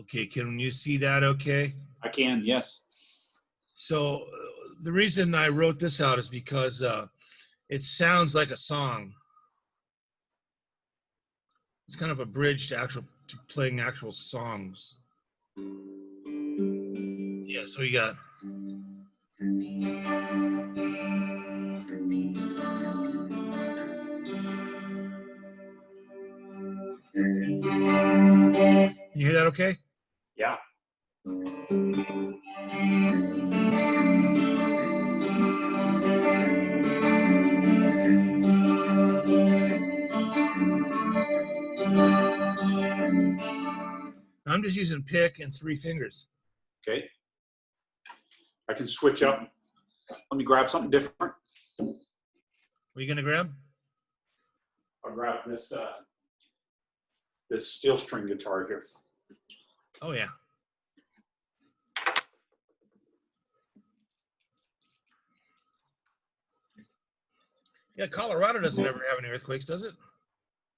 Okay, can you see that okay? I can, yes. So the reason I wrote this out is because it sounds like a song. It's kind of a bridge to playing actual songs. Yeah, so you got. Can you hear that okay? Yeah. I'm just using pick and 3 fingers. Okay. I can switch up. Let me grab something different. What are you going to grab? I'll grab this steel string guitar here. Oh, yeah. Yeah, Colorado doesn't ever have any earthquakes, does it?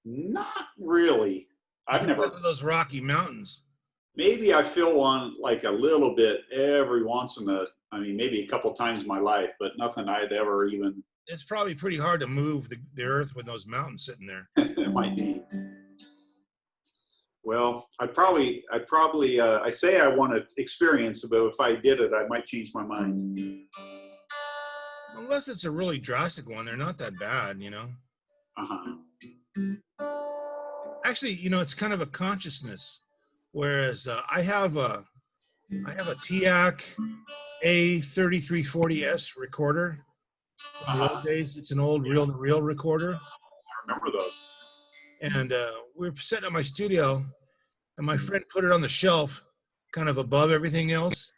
Not really. I've never. Because of those Rocky Mountains. Maybe I feel one like a little bit every once in maybe a couple times in my life, but nothing I'd ever even. It's probably pretty hard to move the earth with those mountains sitting there. It might be. Well, I say I want to experience it, but if I did it, I might change my mind. Unless it's a really drastic one, they're not that bad, you know. Actually, you know, it's kind of a consciousness. Whereas I have a TIAC A3340S recorder. In the old days, it's an old reel-to-reel recorder. I remember those. And we were sitting at my studio, and my friend put it on the shelf, kind of above everything else.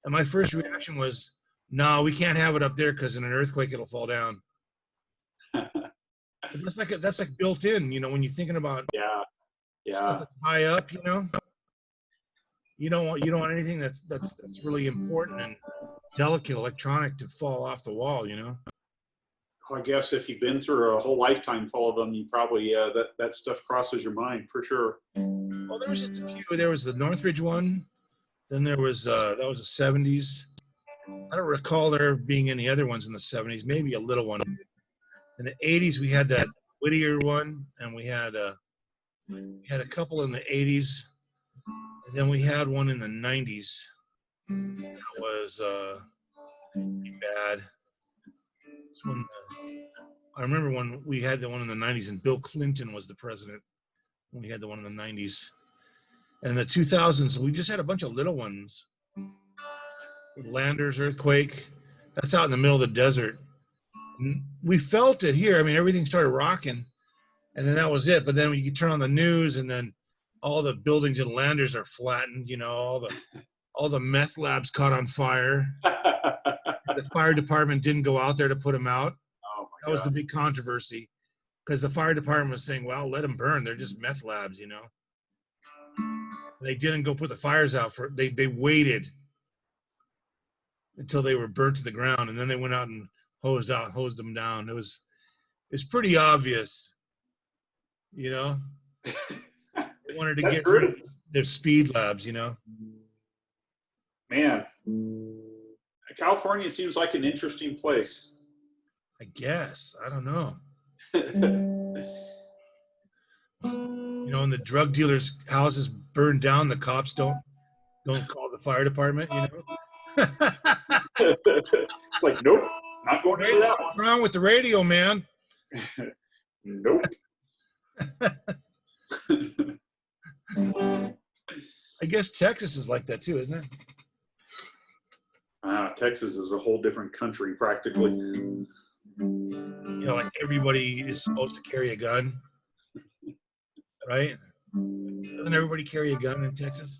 And my first reaction was, no, we can't have it up there because in an earthquake it'll fall down. that's like built in, you know, when you're thinking about stuff that's high up, you know. You don't want anything that's really important and delicate electronic to fall off the wall, you know. I guess if you've been through a whole lifetime full of them, you probably that stuff crosses your mind for sure. Well, there was just a few. There was the Northridge one. Then there was that was the 70s. I don't recall there being any other ones in the 70s. Maybe a little one. In the 80s, we had that Whittier one, and we had a couple in the 80s, and then we had one in the 90s. That was pretty bad. I remember when we had the one in the 90s, and Bill Clinton was the president when we had the one in the 90s. And in the 2000s, we just had a bunch of little ones. Landers earthquake, that's out in the middle of the desert. We felt it here. I mean, everything started rocking, and then that was it. But then when you turn on the news, and then all the buildings in Landers are flattened. You know, all the meth labs caught on fire. The fire department didn't go out there to put them out. That was the big controversy, because the fire department was saying, well, let them burn. They're just meth labs, you know. They didn't go put the fires out they waited until they were burnt to the ground, and then they went out and hosed them down. It's pretty obvious, you know. They wanted to get rid of their speed labs, you know. Man, California seems like an interesting place. I guess. I don't know. You know, when the drug dealers' houses burn down, the cops don't call the fire department, you know. It's like, nope, not going to that one. What's wrong with the radio, man? Nope. I guess Texas is like that too, isn't it? Texas is a whole different country, practically. You know, like everybody is supposed to carry a gun, right? Doesn't everybody carry a gun in Texas?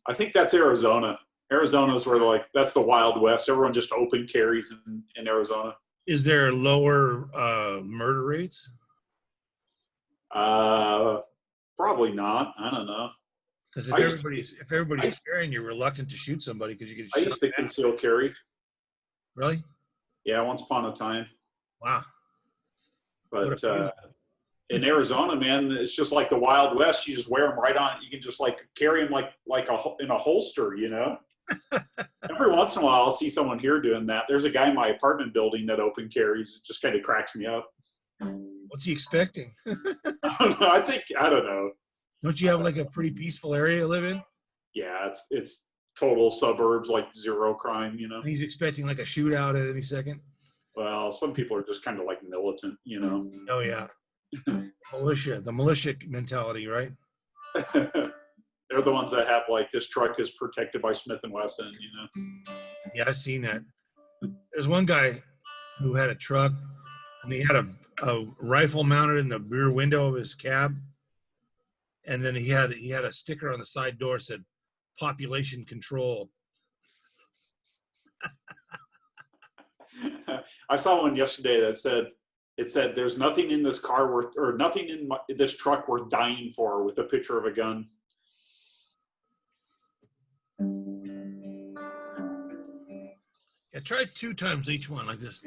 I think that's Arizona. Arizona's where that's the Wild West. Everyone just open carries in Arizona. Is there lower murder rates? Probably not. I don't know. Because if everybody's carrying, you're reluctant to shoot somebody because you get shot. I used to conceal carry. Really? Yeah, once upon a time. Wow. But in Arizona, man, it's just like the Wild West. You just wear them right on. You can just like carry them in a holster, you know. Every once in a while, I'll see someone here doing that. There's a guy in my apartment building that open carries. It just kind of cracks me up. What's he expecting? I don't know. Don't you have like a pretty peaceful area to live in? Yeah, it's total suburbs, like zero crime, you know. And he's expecting like a shootout at any second. Well, some people are just kind of like militant, you know. Oh yeah, the militia mentality, right? They're the ones that have like, this truck is protected by Smith and Wesson, you know. Yeah, I've seen that. There's one guy who had a truck, and he had a rifle mounted in the rear window of his cab, and then he had a sticker on the side door that said "Population Control." I saw one yesterday that said, "There's nothing in this car worth, or nothing in this truck worth dying for," with a picture of a gun. Yeah, try 2 times each one like this.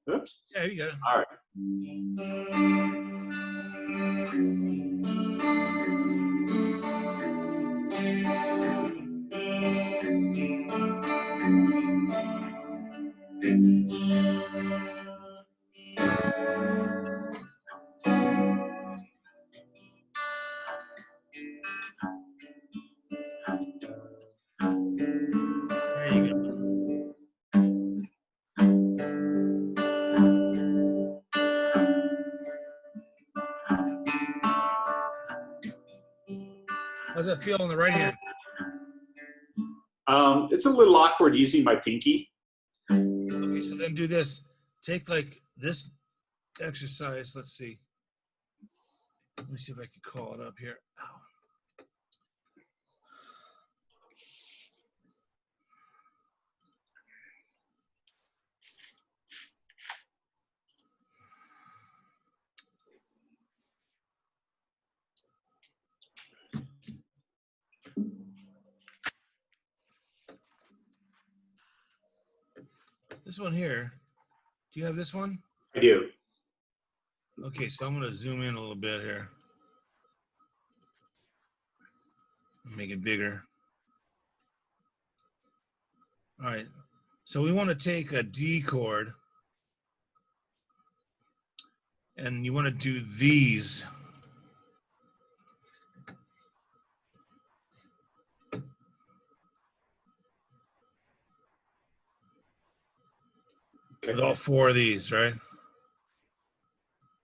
Oops. Yeah, you got it. All right. There you go. How's that feel on the right hand? It's a little awkward using my pinky. Okay, so then do this. Take like this exercise. Let's see. Let me see if I can call it up here. Ow. This one here. Do you have this one? I do. Okay, so I'm going to zoom in a little bit here. Make it bigger. All right. So we want to take a D chord, and you want to do these. Okay. With all 4 of these, right?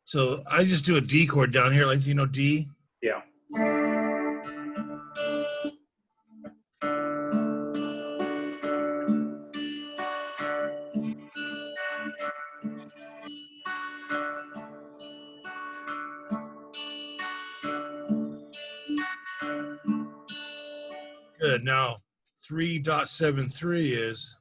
So I just do a D chord down here, like, you know, D. Yeah. Good. Now 3.73 is.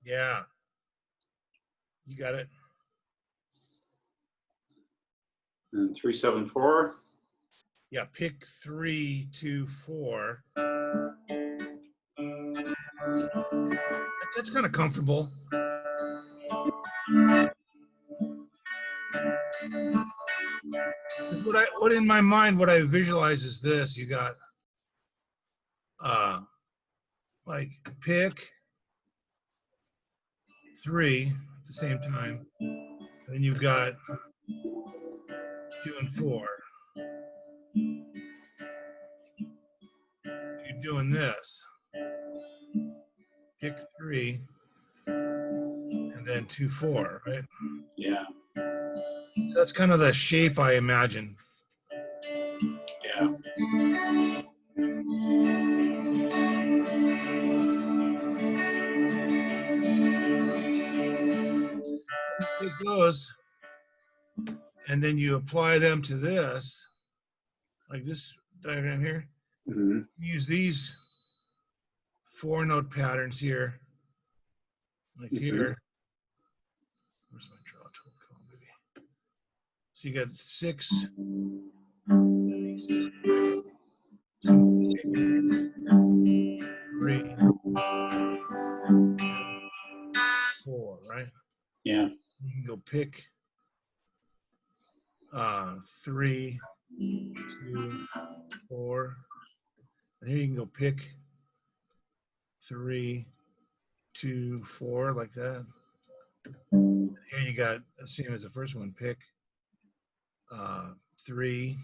Yeah. You got it. And 374. Yeah, pick 3, 2, 4. That's kind of comfortable. What in my mind, what I visualize is this. You got like pick 3 at the same time. And you've got 2 and 4. You're doing this. Pick 3 and then 2, 4, right? Yeah. So that's kind of the shape I imagine. Yeah. Take those and then you apply them to this, like this diagram here. Mm-hmm. Use these 4-note patterns here, like here. Where's my draw tool? Come on, baby. So you got 6. 3, 4, right? Yeah. You can go pick 3, 2, 4. And here you can go pick 3, 2, 4, like that. And here you got the same as the first one. Pick 3.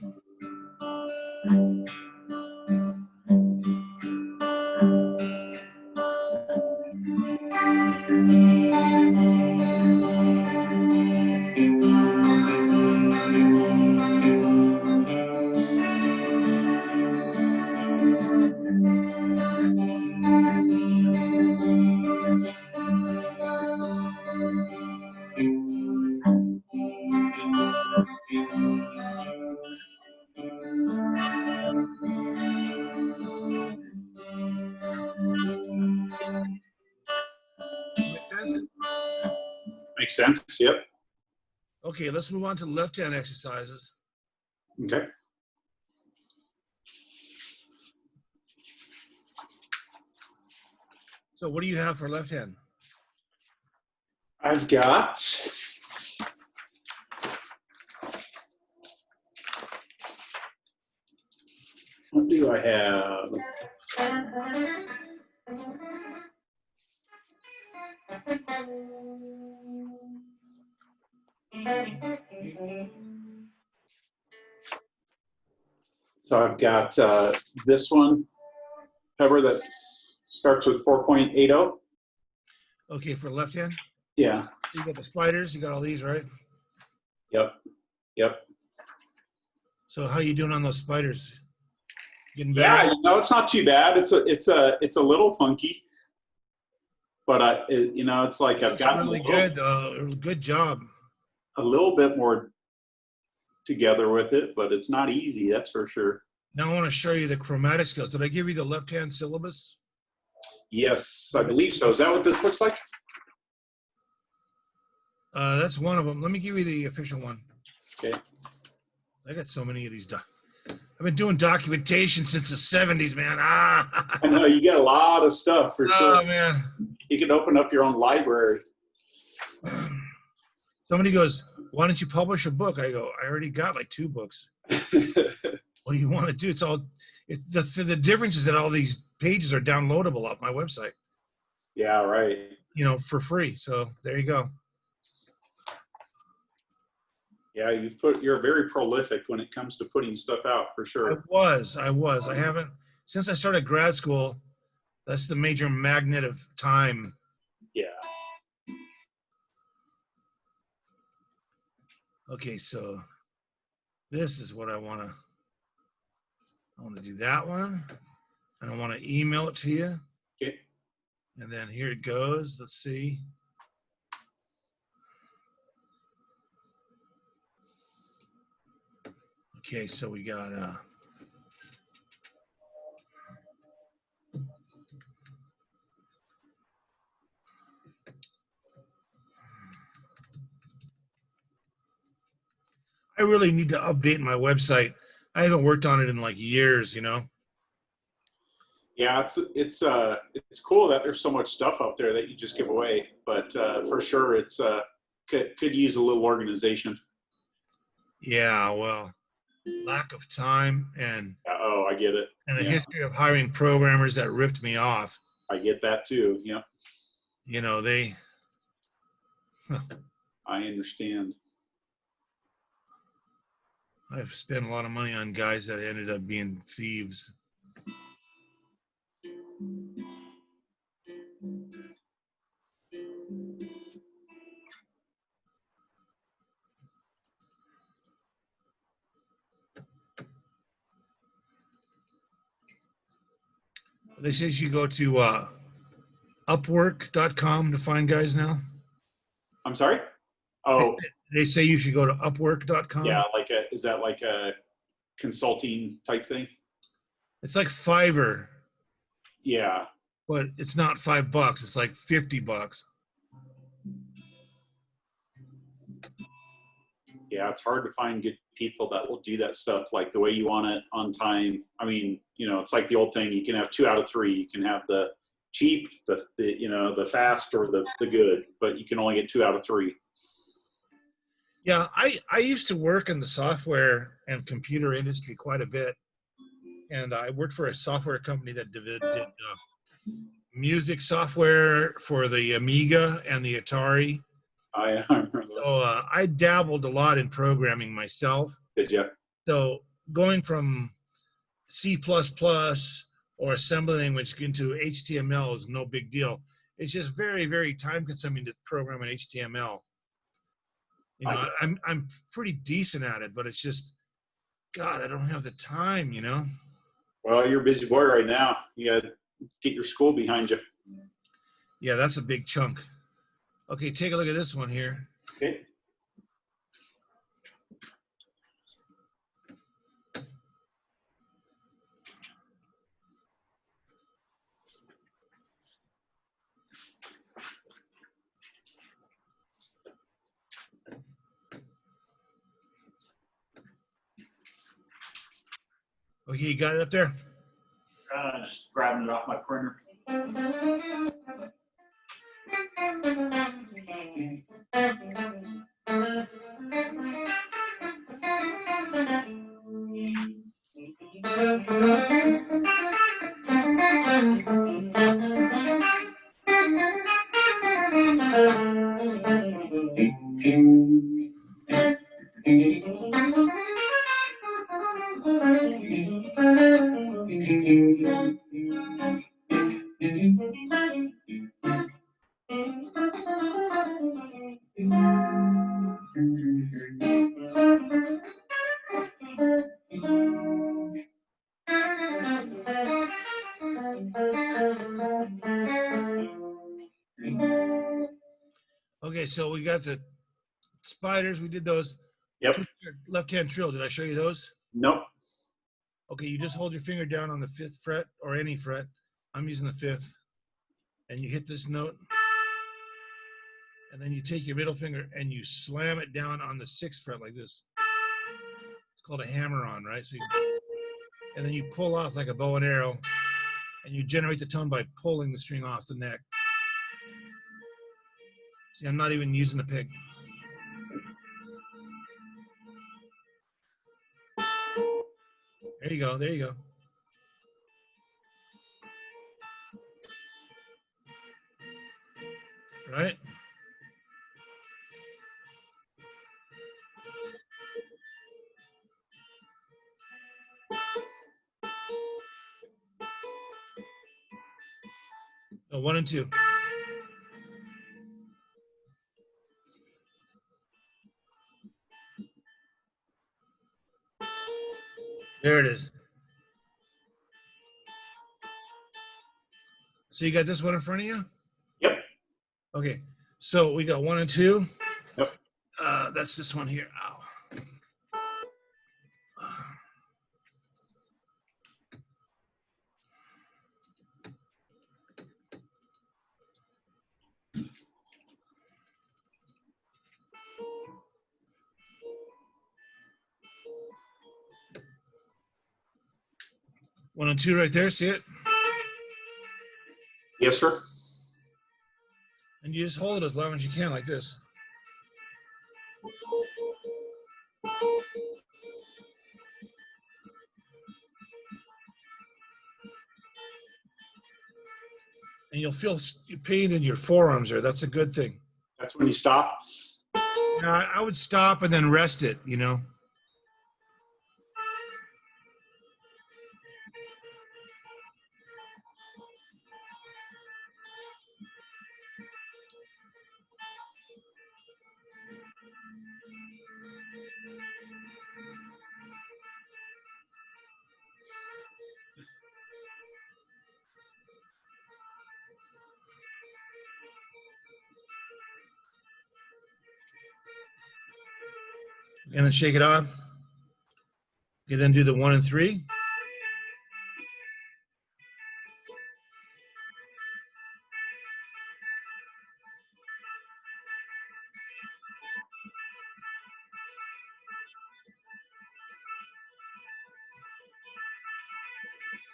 Make sense? Makes sense. Yep. Okay, let's move on to left-hand exercises. Okay. So what do you have for left hand? I've got what do I have? So I've got this one cover that starts with 4.80. Okay, for left hand? Yeah. You got the spiders, you got all these, right? Yep. Yep. So how you doing on those spiders? Getting better? Yeah, it's not too bad. It's a little funky, but it's like I've gotten really good. Good job. A little bit more together with it, but it's not easy. That's for sure. Now I want to show you the chromatic skills. Did I give you the left-hand syllabus? Yes, I believe so. Is that what this looks like? That's one of them. Let me give you the official one. Okay. I got so many of these. I've been doing documentation since the 70s, man. Ah. I know, you got a lot of stuff for sure. Oh, man. You can open up your own library. Somebody goes, why don't you publish a book? I go, I already got like 2 books. What do you want to do? The difference is that all these pages are downloadable off my website. Yeah, right. For free. So there you go. Yeah, you're very prolific when it comes to putting stuff out for sure. I was. I haven't, since I started grad school, that's the major magnet of time. Yeah. Okay, so this is what I want to do that one, and I want to email it to you. Okay. And then here it goes. Let's see. Okay, so we got I really need to update my website. I haven't worked on it in like years, Yeah, it's cool that there's so much stuff out there that you just give away, but for sure it's could use a little organization. Yeah, well, lack of time Oh, I get it. and a Yeah, history of hiring programmers that ripped me off. I get that too. Yeah, You know, they I understand. I've spent a lot of money on guys that ended up being thieves. They say you go to upwork.com to find guys now. I'm sorry. They, Oh, they say you should go to yeah, upwork.com. is that like a consulting type thing? It's like Fiverr, Yeah, but it's not $5. It's like $50. yeah, it's hard to find good people that will do that stuff like the way you want it on time. I mean, it's like the old thing. You can have 2 out of 3. You can have the cheap, the fast, or the good, but you can only get 2 out of 3. Yeah, I used to work in the software and computer industry quite a bit, and I worked for a software company that did music software for the Amiga and the Atari. I remember that. So I dabbled a lot in programming myself. Did you? So going from C++ or assembly language into HTML is no big deal. It's just very, very time consuming to program in HTML. You know, I'm pretty decent at it, but it's just, God, I don't have the time, you know? Well, you're a busy boy right now. You got to get your school behind you. Yeah, that's a big chunk. Okay, take a look at this one here. Okay. Okay, you got it up there? Just grabbing it off my printer. Okay, so we got the spiders. We did those. Yep. Left-hand trill. Did I show you those? Nope. Okay, you just hold your finger down on the 5th fret or any fret. I'm using the 5th. And you hit this note. And then you take your middle finger and you slam it down on the 6th fret like this. It's called a hammer-on, right? And then you pull off like a bow and arrow. And you generate the tone by pulling the string off the neck. See, I'm not even using the pick. There you go. There you go. Right? Oh, 1 and 2. There it is. So you got this one in front of you? Yep. Okay. So we got 1 and 2. Yep. That's this one here. Ow. One and 2 right there. See it? Yes, sir. And you just hold it as long as you can, like this. And you'll feel pain in your forearms there. That's a good thing. That's when you stop. Now, I would stop and then rest it, you know. And then shake it off. You then do the 1 and 3.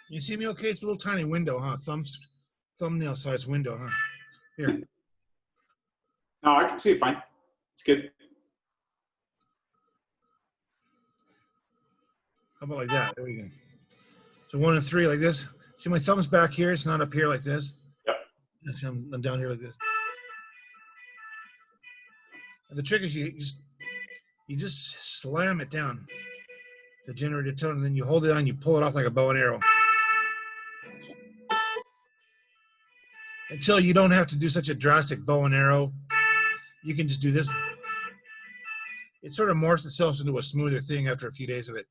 You see me okay? It's a little tiny window, huh? Thumbnail size window, huh? Here. No, I can see it fine. It's good. How about like that? There we go. So 1 and 3 like this. See my thumb's back here. It's not up here like this. Yep. I'm down here like this. And the trick is you just slam it down to generate a tone, and then you hold it on, you pull it off like a bow and arrow. Until you don't have to do such a drastic bow and arrow, you can just do this. It sort of morphs itself into a smoother thing after a few days of it.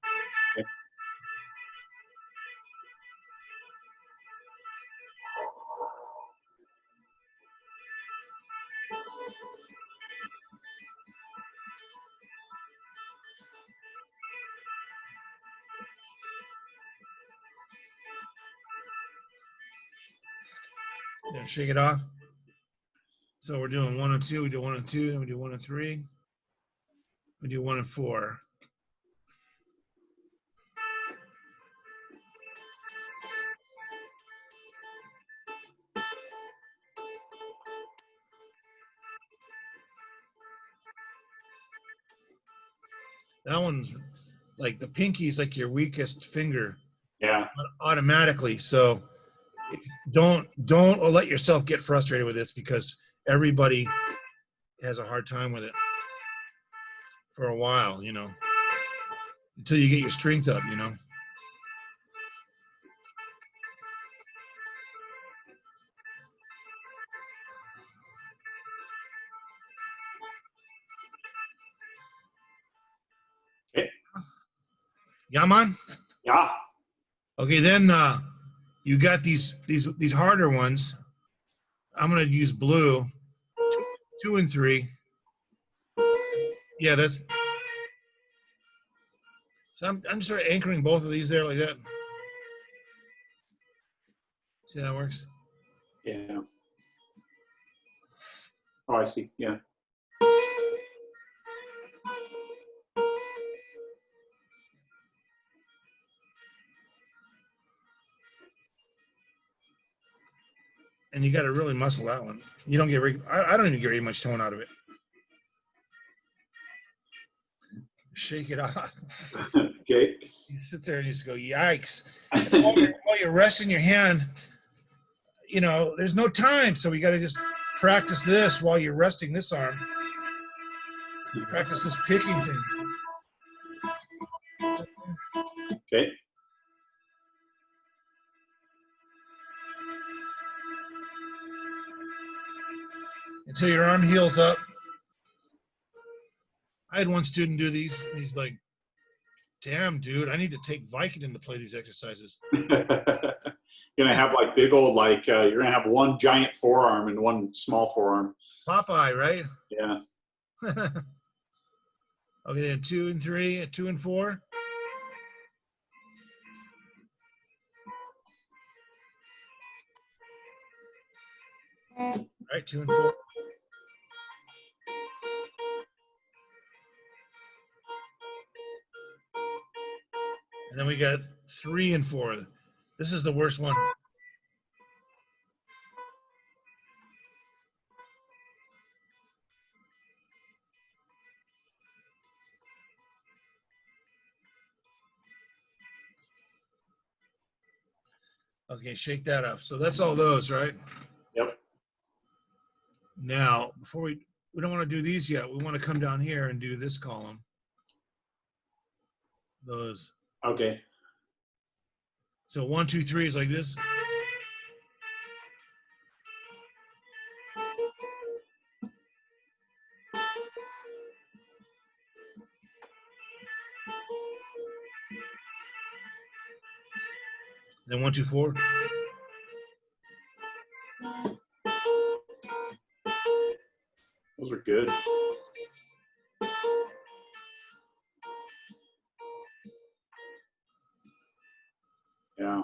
Yeah, shake it off. So we're doing 1 and 2. We do 1 and 2, and we do 1 and 3. We do 1 and 4. That one's like the pinky is like your weakest finger. Yeah. Automatically. So don't let yourself get frustrated with this, because everybody has a hard time with it for a while, you know, until you get your strength up, you know. Okay. Yeah, man. Yeah. Okay, then you got these harder ones. I'm gonna use blue. 2 and 3. Yeah, that's. So I'm just sort of anchoring both of these there like that. See how that works? Yeah. Oh, I see. Yeah. And you got to really muscle that one. You don't get I don't even get very much tone out of it. Shake it off. Okay. You sit there and you just go, yikes. While you're resting your hand, you know, there's no time. So we got to just practice this while you're resting this arm. Practice this picking thing. Okay. Until your arm heals up. I had one student do these. And he's like, damn, dude, I need to take Vicodin to play these exercises. You're gonna have like big old you're gonna have one giant forearm and one small forearm. Popeye, right? Yeah. Okay, then 2 and 3, 2 and 4. All right, 2 and 4. And then we got 3 and 4. This is the worst one. Okay, shake that up. So that's all those, right? Yep. Now, before we don't want to do these yet. We want to come down here and do this column. Those. Okay. So 1, 2, 3 is like this. Then 1, 2, 4. Those are good. Yeah.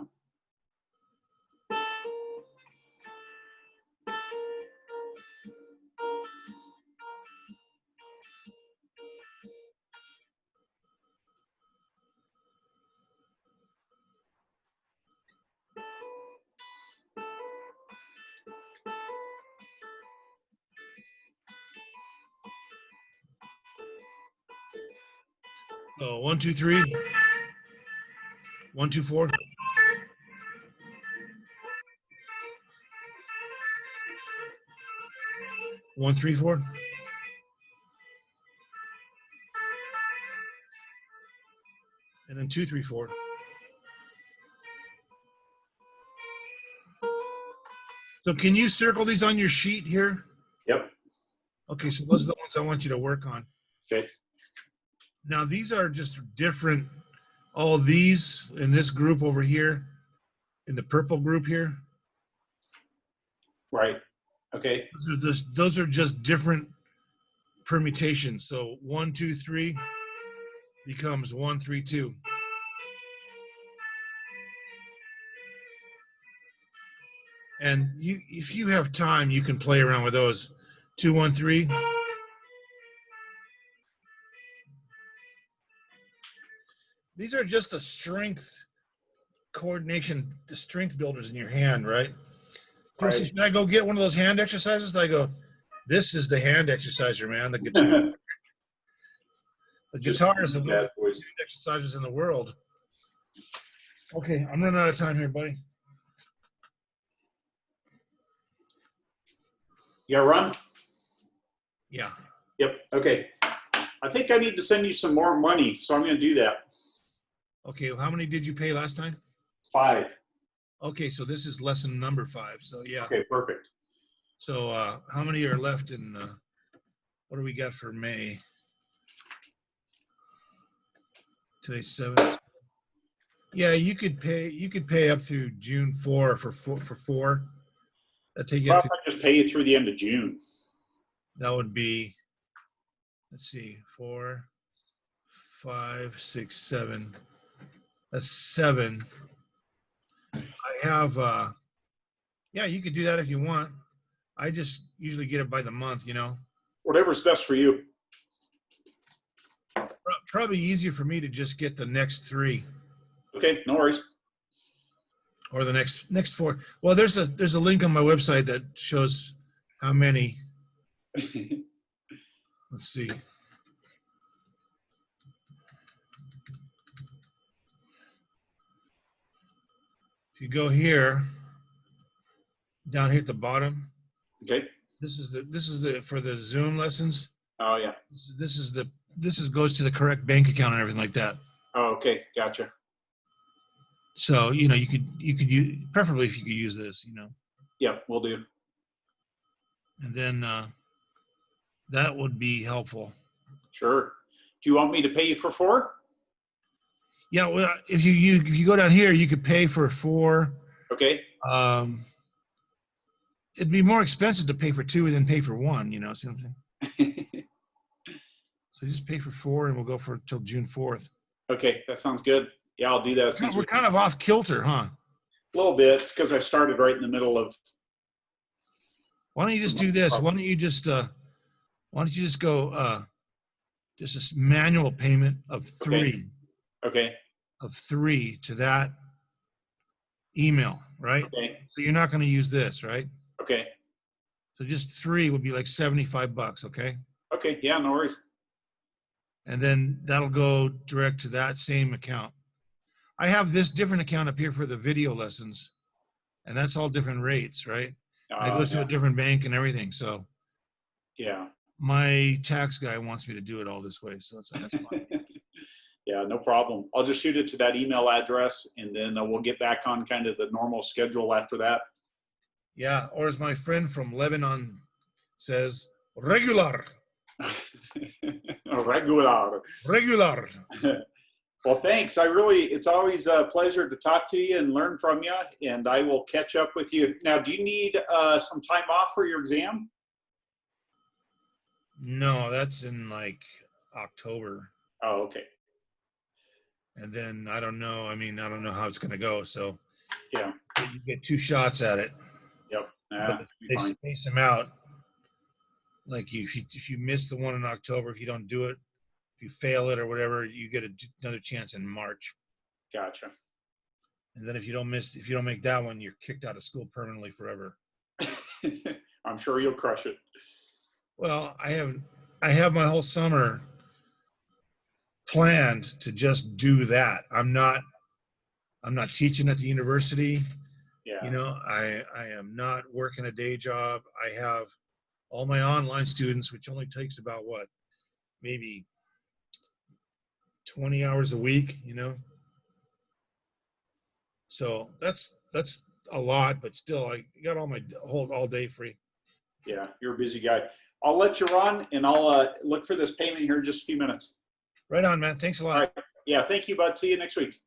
So 1, 2, 3. 1, 2, 4. 1, 3, 4. And then 2, 3, 4. So can you circle these on your sheet here? Yep. Okay, so those are the ones I want you to work on. Okay. Now these are just different. All these in this group over here, in the purple group here, Right. Okay. those are just different permutations. So 1, 2, 3 becomes 1, 3, 2. And if you have time, you can play around with those. 2, 1, 3. These are just the strength coordination, the strength builders in your hand, right? People say, Right. should I go get one of those hand exercises? And I go, this is the hand exerciser, man. The guitar, the guitar is one of the Bad boys. hand exercises in the world. Okay, I'm running out of time here, buddy. You gotta run? Yeah. Yep. Okay. I think I need to send you some more money, so I'm gonna do that. Okay, well, how many did you pay last time? 5. Okay, so this is lesson number 5. So yeah. Okay, perfect. So how many are left in what do we got for May? Today's 7th. Yeah, you could pay up through June 4 for 4. That take you Well, up if to, I just pay you through the end of June. that would be, let's see, 4, 5, 6, 7. That's 7. I have yeah, you could do that if you want. I just usually get it by the month, you know. Whatever's best for you. Probably easier for me to just get the next 3 Okay, no worries. or the next 4. Well, there's a link on my website that shows how many. Let's see. If you go here, down here at the bottom, Okay. this is the for the Zoom lessons. Oh yeah. This goes to the correct bank account and everything like that. Oh, okay. Gotcha. So you know you could use, preferably if you could use this, you know, Yep, we'll do. and then that would be helpful. Sure. Do you want me to pay you for 4? Yeah, well, if you go down here, you could pay for 4. Okay. It'd be more expensive to pay for 2 than pay for 1. You know, see what I'm saying? So just pay for 4, and we'll go for till June 4th. Okay, that sounds good. Yeah, I'll do that. As soon as We're kind of off kilter, huh? a little bit. It's because I started right in the middle of. Why don't you just do this? Why don't you just go just a manual payment of 3 Okay. of 3 to that email, right? Okay. So you're not going to use this, right? Okay. So just 3 would be like $75, okay? Okay. Yeah, no worries. And then that'll go direct to that same account. I have this different account up here for the video lessons. and that's all different rates, right? And it goes to Yeah. a different bank and everything. So Yeah. my tax guy wants me to do it all this way. So that's fine. Yeah, no problem. I'll just shoot it to that email address, and then we'll get back on kind of the normal schedule after that. Yeah. Or as my friend from Lebanon says, regular, Regular. regular. Well, thanks. It's always a pleasure to talk to you and learn from you, and I will catch up with you. Now, do you need some time off for your exam? No, that's in like October. Oh, okay. And then I don't know. I mean, I don't know how it's going to go. So Yeah. you get 2 shots at it. Yep. But they space them out. Like if you miss the one in October, if you don't do it, if you fail it or whatever, you get another chance in March. Gotcha. And then if you don't make that one, you're kicked out of school permanently forever. I'm sure you'll crush it. Well, I have my whole summer planned to just do that. I'm not teaching at the university. Yeah. You know, I am not working a day job. I have all my online students, which only takes about maybe 20 hours a week, you know? So that's a lot, but still I got all day free. Yeah, you're a busy guy. I'll let you run, and I'll look for this payment here in just a few minutes. Right on, man. Thanks a lot. All right. Yeah, thank you, bud. See you next week.